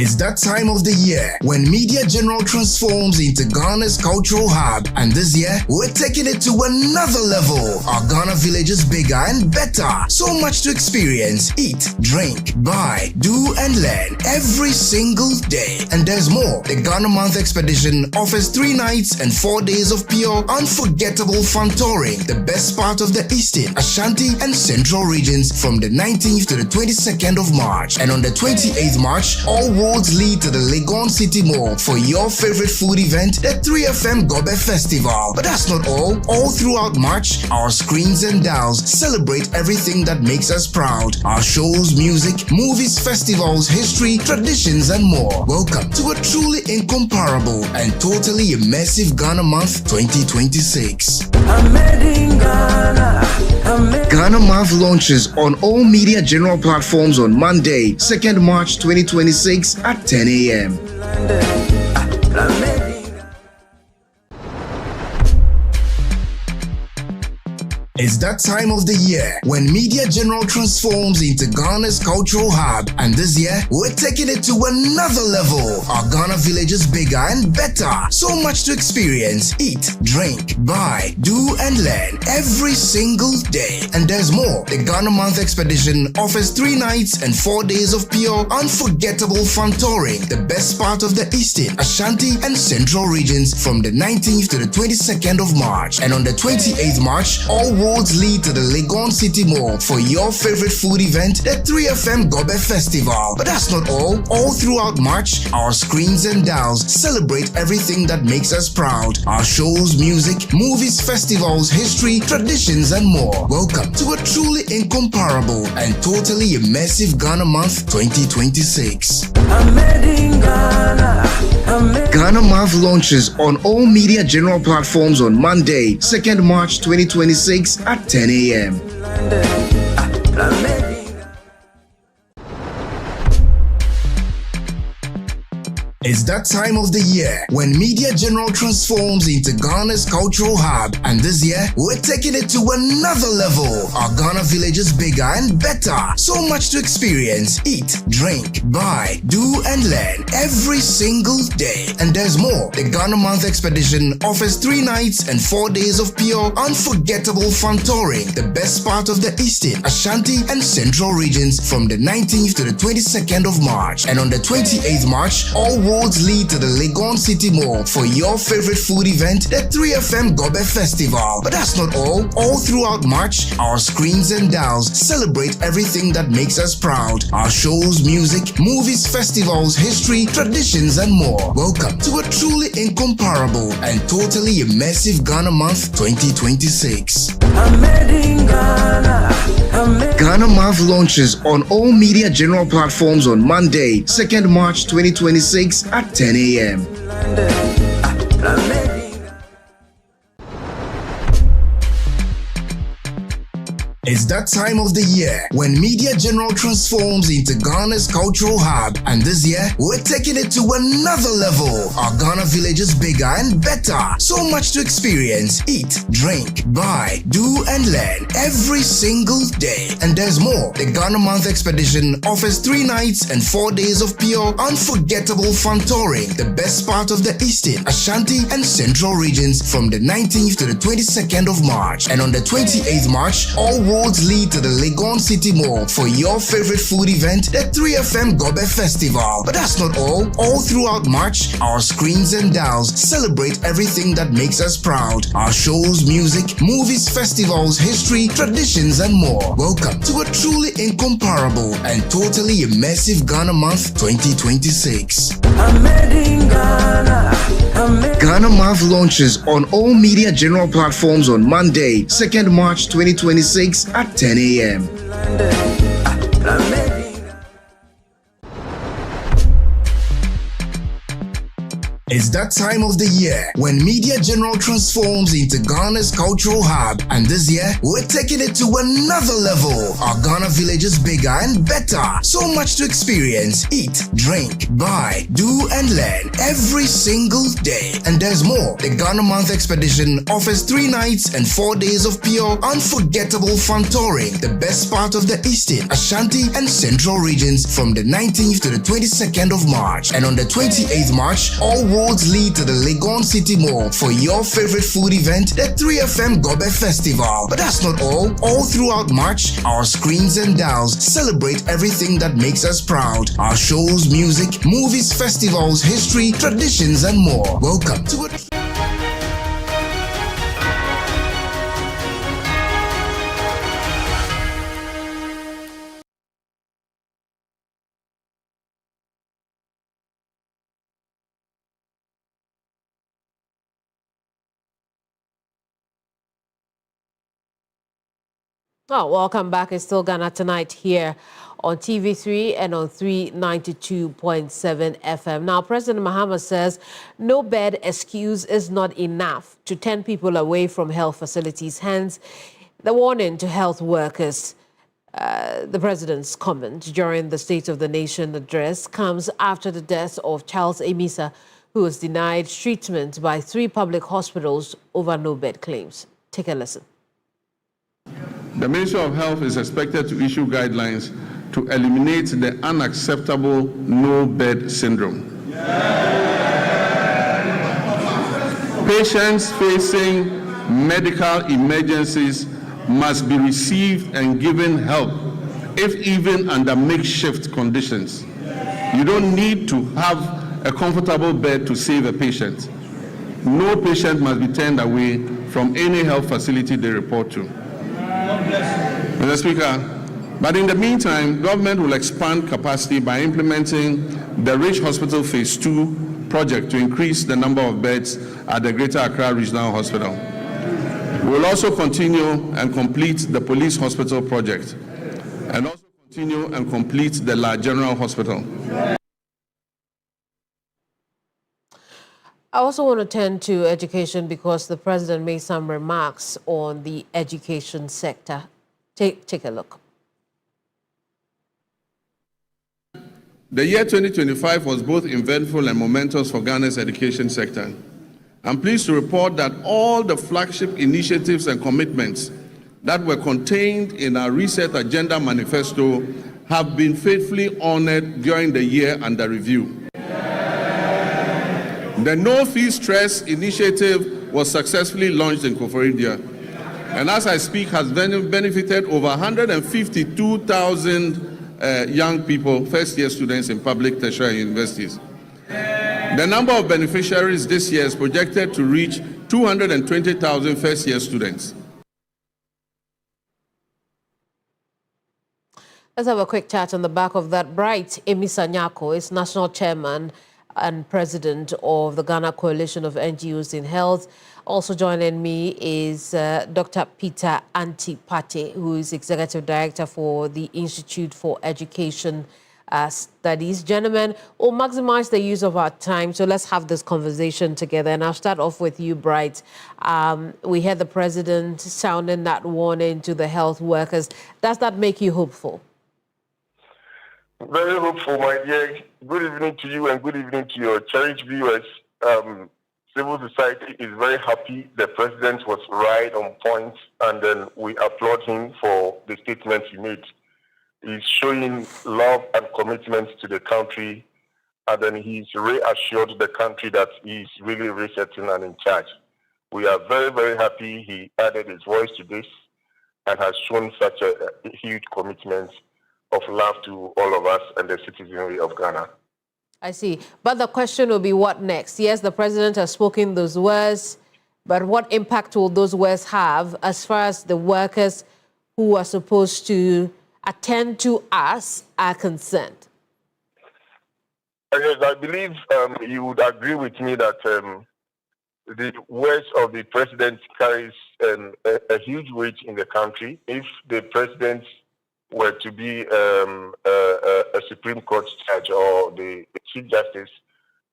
It's that time of the year when Media General transforms into Ghana's cultural hub, and this year we're taking it to another level. Our Ghana village is bigger and better. So much to experience, eat, drink, buy, do and learn every single day. And there's more. The Ghana Month Expedition offers 3 nights and 4 days of pure, unforgettable fun touring the best part of the Eastern, Ashanti and Central regions from the 19th to the 22nd of March. And on the 28th March, all roads lead to the Legon City Mall for your favorite food event, the 3FM Gobe Festival. But that's not all. All throughout March, our screens and dials celebrate everything that makes us proud. Our shows, music, movies, festivals, history, traditions, and more. Welcome to a truly incomparable and totally immersive Ghana Month 2026. Ghana Month launches on all Media General platforms on Monday, 2nd March 2026 at 10 a.m. It's that time of the year when Media General transforms into Ghana's cultural hub, and this year we're taking it to another level. Our Ghana village is bigger and better. So much to experience, eat, drink, buy, do and learn every single day. And there's more. The Ghana Month Expedition offers 3 nights and 4 days of pure, unforgettable fun touring the best part of the Eastern, Ashanti and Central regions from the 19th to the 22nd of March. And on the 28th March, all roads lead to the Legon City Mall for your favorite food event, the 3FM Gobe Festival. But that's not all. All throughout March, our screens and dials celebrate everything that makes us proud. Our shows, music, movies, festivals, history, traditions, and more. Welcome to a truly incomparable and totally immersive Ghana Month 2026. Ghana Month launches on all Media General platforms on Monday, 2nd March 2026 at 10 a.m. It's that time of the year when Media General transforms into Ghana's cultural hub, and this year we're taking it to another level. Our Ghana village is bigger and better. So much to experience, eat, drink, buy, do and learn every single day. And there's more. The Ghana Month Expedition offers 3 nights and 4 days of pure, unforgettable fun touring the best part of the Eastern, Ashanti and Central regions from the 19th to the 22nd of March. And on the 28th March, all roads lead to the Legon City Mall for your favorite food event, the 3FM Gobe Festival. But that's not all. All throughout March, our screens and dials celebrate everything that makes us proud. Our shows, music, movies, festivals, history, traditions, and more. Welcome to a truly incomparable and totally immersive Ghana Month 2026. Ghana Month launches on all Media General platforms on Monday, 2nd March 2026 at 10 a.m. It's that time of the year when Media General transforms into Ghana's cultural hub, and this year we're taking it to another level. Our Ghana village is bigger and better. So much to experience, eat, drink, buy, do and learn every single day. And there's more. The Ghana Month Expedition offers 3 nights and 4 days of pure, unforgettable fun touring the best part of the Eastern, Ashanti and Central regions from the 19th to the 22nd of March. And on the 28th March, all roads lead to the Legon City Mall for your favorite food event, the 3FM Gobe Festival. But that's not all. All throughout March, our screens and dials celebrate everything that makes us proud. Our shows, music, movies, festivals, history, traditions, and more. Welcome to a truly incomparable and totally immersive Ghana Month 2026. Ghana Month launches on all media general platforms on Monday, 2nd March 2026 at 10 a.m. It's that time of the year when Media General transforms into Ghana's cultural hub, and this year we're taking it to another level. Our Ghana Village is bigger and better. So much to experience, eat, drink, buy, do and learn every single day. And there's more. The Ghana Month Expedition offers 3 nights and 4 days of pure, unforgettable fun touring the best part of the Eastern, Ashanti and Central regions from the 19th to the 22nd of March. And on the 28th March, all roads lead to the Legon City Mall for your favorite food event, the 3FM Gobe Festival. But that's not all. All throughout March, our screens and dials celebrate everything that makes us proud. Our shows, music, movies, festivals, history, traditions, and more. Welcome to it. Oh, welcome back. It's still Ghana Tonight here on TV3 and on 392.7 FM. Now, President Mahama says no bed excuse is not enough to turn people away from health facilities. Hence, the warning to health workers. The president's comment during the State of the Nation address comes after the death of Charles Emisa, who was denied treatment by 3 public hospitals over no bed claims. Take a listen. The Ministry of Health is expected to issue guidelines to eliminate the unacceptable no-bed syndrome. Patients facing medical emergencies must be received and given help, if even under makeshift conditions. You don't need to have a comfortable bed to save a patient. No patient must be turned away from any health facility they report to. Mr. Speaker, but in the meantime, government will expand capacity by implementing the Rich Hospital Phase 2 project to increase the number of beds at the Greater Accra Regional Hospital. We will also continue and complete the Police Hospital project, and also continue and complete the La General Hospital. I also want to turn to education because the president made some remarks on the education sector. Take a look. The year 2025 was both eventful and momentous for Ghana's education sector. I'm pleased to report that all the flagship initiatives and commitments that were contained in our Reset Agenda Manifesto have been faithfully honored during the year under review. The No Fee Stress initiative was successfully launched in Koforidua, and as I speak has benefited over 152,000 young people, first-year students in public tertiary universities. The number of beneficiaries this year is projected to reach 220,000 first-year students. Let's have a quick chat on the back of that. Bright Emisa Nyako is national chairman and president of the Ghana Coalition of NGOs in Health. Also joining me is Dr. Peter Antipati, who is executive director for the Institute for Education Studies. Gentlemen, we'll maximize the use of our time, so let's have this conversation together. And I'll start off with you, Bright. We heard the president sounding that warning to the health workers. Does that make you hopeful? Very hopeful, my dear. Good evening to you and good evening to your cherished viewers. Civil society is very happy the president was right on point, and then we applaud him for the statements he made. He's showing love and commitment to the country, and then he's reassured the country that he's really resetting and in charge. We are very, very happy he added his voice to this, and has shown such a huge commitment of love to all of us and the citizenry of Ghana. I see. But the question will be, what next? Yes, the president has spoken those words, but what impact will those words have as far as the workers who are supposed to attend to us are concerned? Yes, I believe you would agree with me that the words of the president carries a huge weight in the country. If the president were to be a Supreme Court judge or the Chief Justice,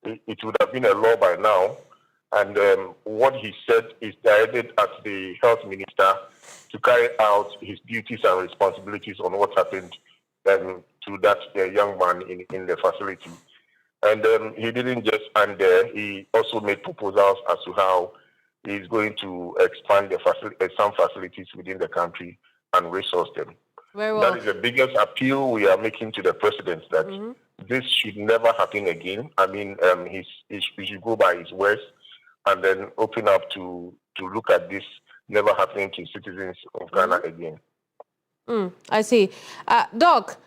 it would have been a law by now. And what he said is directed at the health minister to carry out his duties and responsibilities on what happened to that young man in the facility. And he didn't just end there. He also made proposals as to how he's going to expand some facilities within the country and resource them. Very well. That is the biggest appeal we are making to the president, that this should never happen again. I mean, he should go by his words and then open up to look at this never happening to citizens of Ghana again. I see. Doc,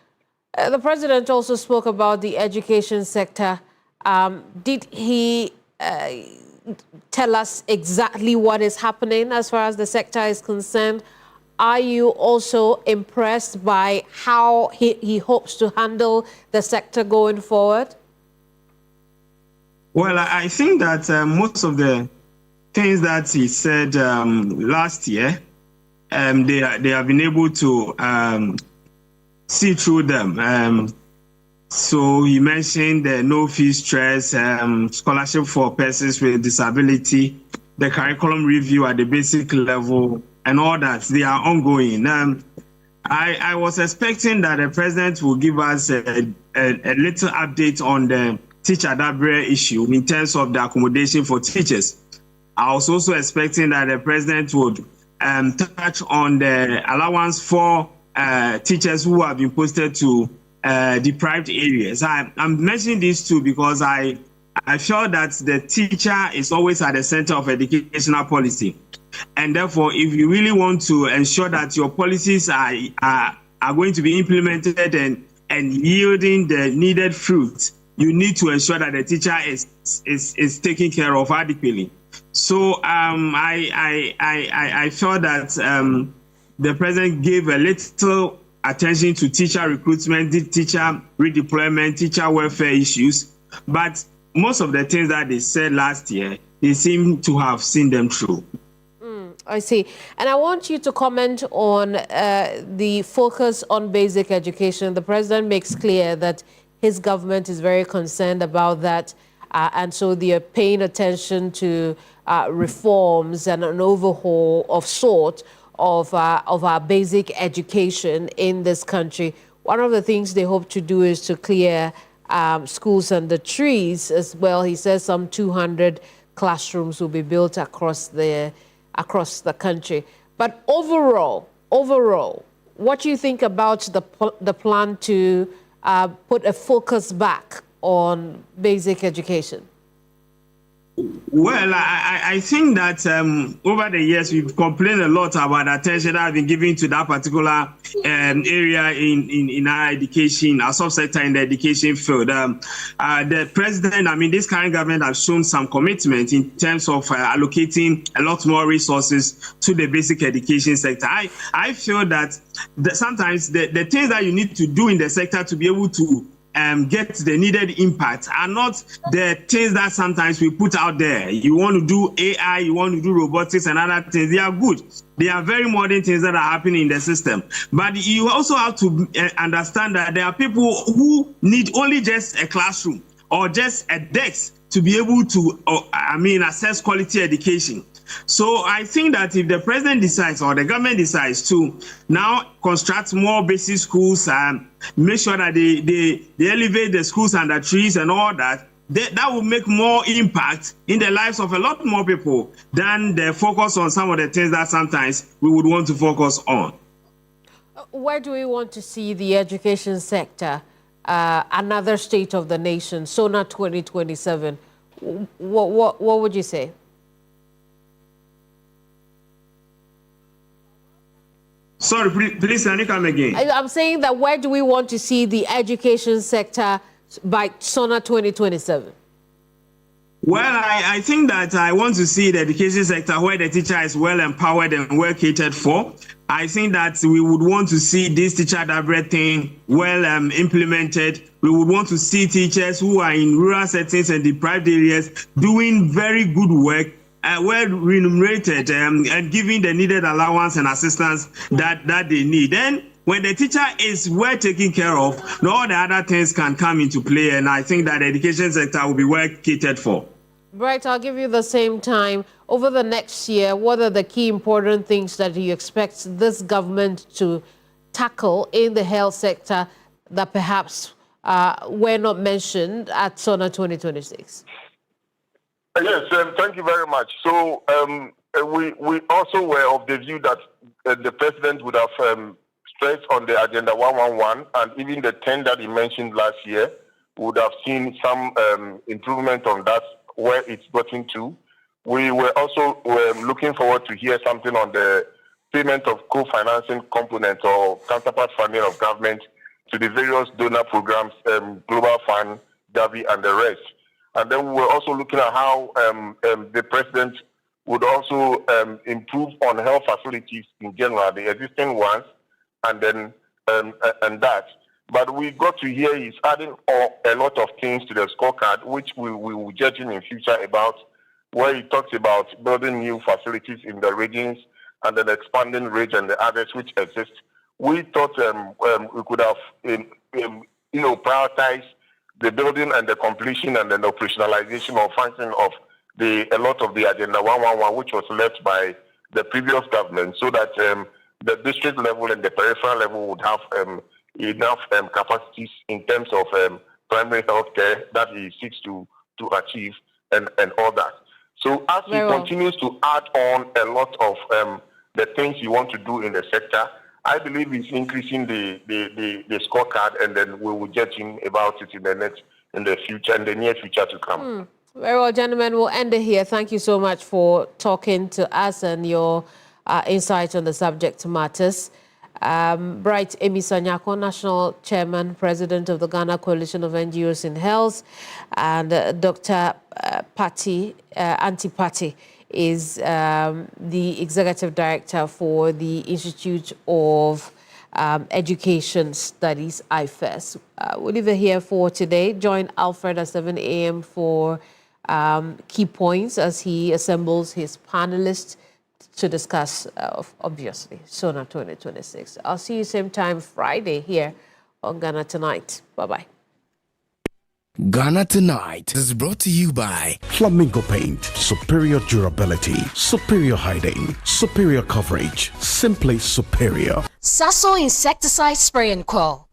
the president also spoke about the education sector. Did he tell us exactly what is happening as far as the sector is concerned? Are you also impressed by how he hopes to handle the sector going forward? Well, I think that most of the things that he said last year, they have been able to see through them. So he mentioned the no-fee stress, scholarship for persons with disability, the curriculum review at the basic level, and all that. They are ongoing. I was expecting that the president will give us a little update on the teacher dabre issue in terms of the accommodation for teachers. I was also expecting that the president would touch on the allowance for teachers who have been posted to deprived areas. I'm mentioning these two because I feel that the teacher is always at the center of educational policy. And therefore, if you really want to ensure that your policies are going to be implemented and yielding the needed fruit, you need to ensure that the teacher is taken care of adequately. So I felt that the president gave a little attention to teacher recruitment, teacher redeployment, teacher welfare issues. But most of the things that they said last year, they seem to have seen them through. I see. And I want you to comment on the focus on basic education. The president makes clear that his government is very concerned about that. And so they are paying attention to reforms and an overhaul of sort of our basic education in this country. One of the things they hope to do is to clear schools under trees as well. He says some 200 classrooms will be built across the country. But overall, what do you think about the plan to put a focus back on basic education? Well, I think that over the years, we've complained a lot about the attention that has been given to that particular area in our education, our subsector in the education field. The president, this current government has shown some commitment in terms of allocating a lot more resources to the basic education sector. I feel that sometimes the things that you need to do in the sector to be able to get the needed impact are not the things that sometimes we put out there. You want to do AI, you want to do robotics and other things. They are good. They are very modern things that are happening in the system. But you also have to understand that there are people who need only just a classroom or just a desk to be able to, access quality education. So I think that if the president decides or the government decides to now construct more basic schools and make sure that they elevate the schools under trees and all that, that will make more impact in the lives of a lot more people than the focus on some of the things that sometimes we would want to focus on. Where do we want to see the education sector, another state of the nation, SONA 2027? What would you say? Sorry, please, can you come again? I'm saying that where do we want to see the education sector by SONA 2027? Well, I think that I want to see the education sector where the teacher is well empowered and well catered for. I think that we would want to see this teacher direct thing well implemented. We would want to see teachers who are in rural settings and deprived areas doing very good work, well remunerated and giving the needed allowance and assistance that they need. Then when the teacher is well taken care of, all the other things can come into play, and I think that the education sector will be well catered for. Right, I'll give you the same time. Over the next year, what are the key important things that you expect this government to tackle in the health sector that perhaps were not mentioned at SONA 2026? Yes, thank you very much. So we also were of the view that the president would have stressed on the Agenda 111, and even the 10 that he mentioned last year would have seen some improvement on that, where it's gotten to. We were also looking forward to hear something on the payment of co-financing components or counterpart funding of government to the various donor programs, Global Fund, Gavi, and the rest. And then we were also looking at how the president would also improve on health facilities in general, the existing ones, and then and that. But we got to hear he's adding a lot of things to the scorecard, which we will judge him in future about, where he talks about building new facilities in the regions and then expanding RAGE and the others which exist. We thought we could have, prioritized the building and the completion and then the operationalization or functioning of a lot of the Agenda 111, which was left by the previous government, so that the district level and the peripheral level would have enough capacities in terms of primary health care that he seeks to achieve and all that. So as he continues to add on a lot of the things you want to do in the sector, I believe he's increasing the scorecard, and then we will judge him about it in the near future to come. Very well, gentlemen, we'll end it here. Thank you so much for talking to us and your insight on the subject matters. Bright Emisa Nyako, National Chairman, President of the Ghana Coalition of NGOs in Health, and Dr. Antipati is the Executive Director for the Institute of Education Studies, IFES. We'll leave it here for today. Join Alfred at 7 a.m. for key points as he assembles his panelists to discuss, obviously, SONA 2026. I'll see you same time Friday here on Ghana Tonight. Bye-bye. Ghana Tonight is brought to you by Flamingo Paint. Superior durability, superior hiding, superior coverage, simply superior. Sasso Insecticide Spray and Quell.